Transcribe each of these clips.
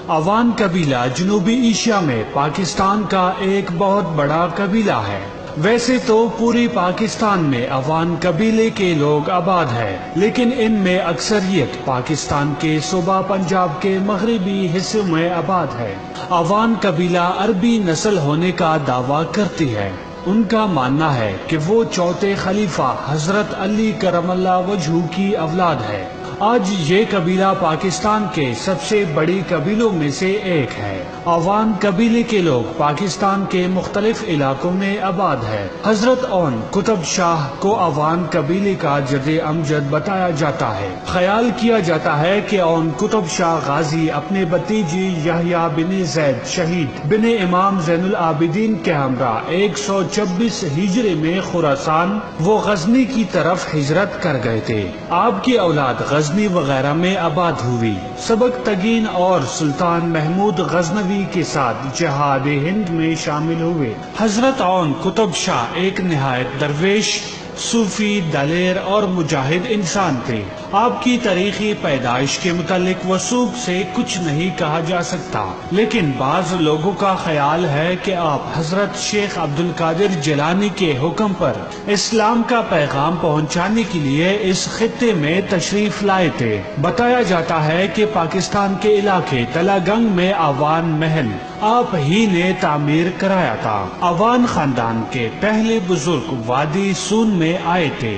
اوان قبیلہ جنوبی ایشیا میں پاکستان کا ایک بہت بڑا قبیلہ ہے۔ ویسے تو پوری پاکستان میں اوان قبیلے کے لوگ آباد ہیں، لیکن ان میں اکثریت پاکستان کے صوبہ پنجاب کے مغربی حصے میں آباد ہے۔ اوان قبیلہ عربی نسل ہونے کا دعویٰ کرتی ہے۔ ان کا ماننا ہے کہ وہ چوتھے خلیفہ حضرت علی کرم اللہ وجہہ کی اولاد ہے۔ آج یہ قبیلہ پاکستان کے سب سے بڑی قبیلوں میں سے ایک ہے۔ اوان قبیلے کے لوگ پاکستان کے مختلف علاقوں میں آباد ہے۔ حضرت اون قطب شاہ کو اوان قبیلے کا جد امجد بتایا جاتا ہے۔ خیال کیا جاتا ہے کہ اون قطب شاہ غازی اپنے بھتیجی یحییٰ بن زید شہید بن امام زین العابدین کے ہمراہ 126 ہجری میں خراسان و غزنی کی طرف ہجرت کر گئے تھے۔ آپ کی اولاد غزنی وغیرہ میں آباد ہوئی۔ سبکتگین اور سلطان محمود غزنوی کے ساتھ جہاد ہند میں شامل ہوئے۔ حضرت اون قطب شاہ ایک نہایت درویش، صوفی، دلیر اور مجاہد انسان تھے۔ آپ کی تاریخی پیدائش کے متعلق وثوق سے کچھ نہیں کہا جا سکتا، لیکن بعض لوگوں کا خیال ہے کہ آپ حضرت شیخ عبد القادر جیلانی کے حکم پر اسلام کا پیغام پہنچانے کے لیے اس خطے میں تشریف لائے تھے۔ بتایا جاتا ہے کہ پاکستان کے علاقے تلا گنگ میں اوان محل آپ ہی نے تعمیر کرایا تھا۔ اوان خاندان کے پہلے بزرگ وادی سون میں آئے تھے۔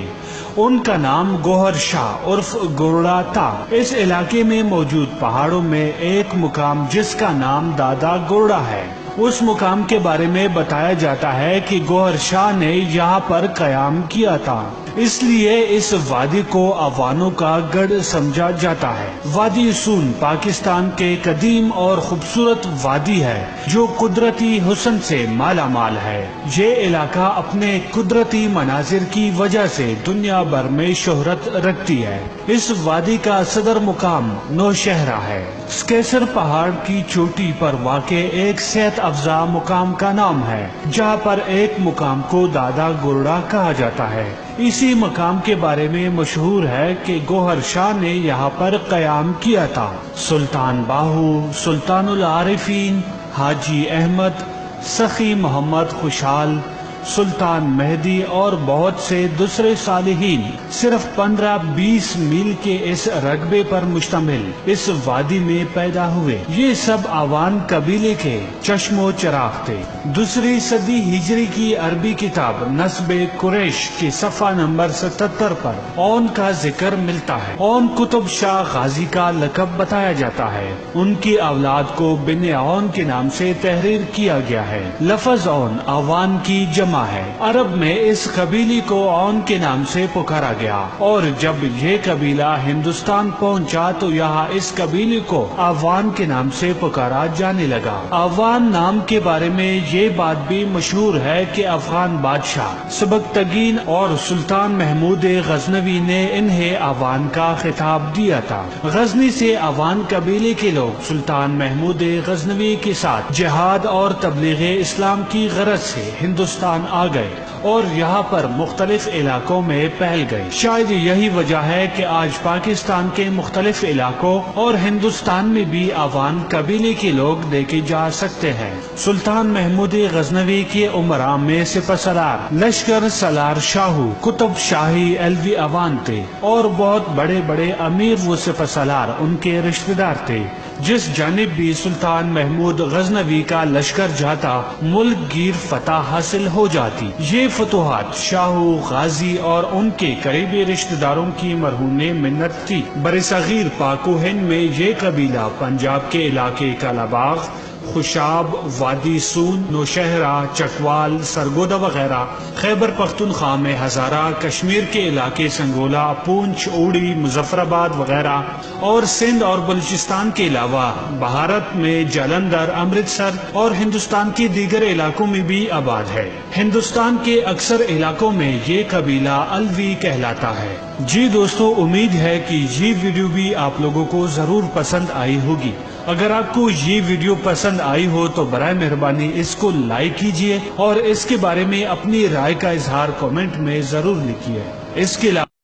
ان کا نام گوہر شاہ عرف گورڑا تھا۔ اس علاقے میں موجود پہاڑوں میں ایک مقام جس کا نام دادا گورڑا ہے، اس مقام کے بارے میں بتایا جاتا ہے کہ گوہر شاہ نے یہاں پر قیام کیا تھا، اس لیے اس وادی کو اوانوں کا گڑھ سمجھا جاتا ہے۔ وادی سون پاکستان کے قدیم اور خوبصورت وادی ہے جو قدرتی حسن سے مالا مال ہے۔ یہ علاقہ اپنے قدرتی مناظر کی وجہ سے دنیا بھر میں شہرت رکھتی ہے۔ اس وادی کا صدر مقام نوشہرہ ہے۔ سکیسر پہاڑ کی چوٹی پر واقع ایک صحت افزا مقام کا نام ہے، جہاں پر ایک مقام کو دادا گورڑا کہا جاتا ہے۔ اسی مقام کے بارے میں مشہور ہے کہ گوہر شاہ نے یہاں پر قیام کیا تھا۔ سلطان باہو، سلطان العارفین، حاجی احمد، سخی محمد خوشحال، سلطان مہدی اور بہت سے دوسرے صالحین صرف 15-20 میل کے اس رقبے پر مشتمل اس وادی میں پیدا ہوئے۔ یہ سب اوان قبیلے کے چشم و چراغ تھے۔ دوسری صدی ہجری کی عربی کتاب نسب قریش کے صفحہ نمبر 77 پر اون کا ذکر ملتا ہے۔ اون قطب شاہ غازی کا لقب بتایا جاتا ہے۔ ان کی اولاد کو بن اون کے نام سے تحریر کیا گیا ہے۔ لفظ اون اوان کی جمع ہے۔ عرب میں اس قبیلے کو اون کے نام سے پکارا گیا، اور جب یہ قبیلہ ہندوستان پہنچا تو یہاں اس قبیلے کو اوان کے نام سے پکارا جانے لگا۔ اوان نام کے بارے میں یہ بات بھی مشہور ہے کہ افغان بادشاہ سبکتگین اور سلطان محمود غزنوی نے انہیں اوان کا خطاب دیا تھا۔ غزنی سے اوان قبیلے کے لوگ سلطان محمود غزنوی کے ساتھ جہاد اور تبلیغ اسلام کی غرض سے ہندوستان آ گئے اور یہاں پر مختلف علاقوں میں پھیل گئے۔ شاید یہی وجہ ہے کہ آج پاکستان کے مختلف علاقوں اور ہندوستان میں بھی اوان قبیلے کے لوگ دیکھے جا سکتے ہیں۔ سلطان محمود غزنوی کے امراء میں سپہ سالار لشکر سالار شاہو قطب شاہی علوی اوان تھے، اور بہت بڑے بڑے امیر و سپہ سالار ان کے رشتہ دار تھے۔ جس جانب بھی سلطان محمود غزنوی کا لشکر جاتا، ملک گیر فتح حاصل ہو جاتی۔ یہ فتوحات شاہو، غازی اور ان کے قریبی رشتہ داروں کی مرہون منت تھی۔ برصغیر پاک و ہند میں یہ قبیلہ پنجاب کے علاقے کالا باغ، خوشاب، وادی سون، نوشہرہ، چکوال، سرگودا وغیرہ، خیبر پختونخوا میں ہزارہ، کشمیر کے علاقے سنگولا، پونچھ، اوڑی، مظفر آباد وغیرہ، اور سندھ اور بلوچستان کے علاوہ بھارت میں جالندھر، امرتسر اور ہندوستان کے دیگر علاقوں میں بھی آباد ہے۔ ہندوستان کے اکثر علاقوں میں یہ قبیلہ علوی کہلاتا ہے۔ جی دوستو، امید ہے کہ یہ ویڈیو بھی آپ لوگوں کو ضرور پسند آئی ہوگی۔ اگر آپ کو یہ ویڈیو پسند آئی ہو تو برائے مہربانی اس کو لائک کیجئے اور اس کے بارے میں اپنی رائے کا اظہار کامنٹ میں ضرور لکھیے۔ اس کے علاوہ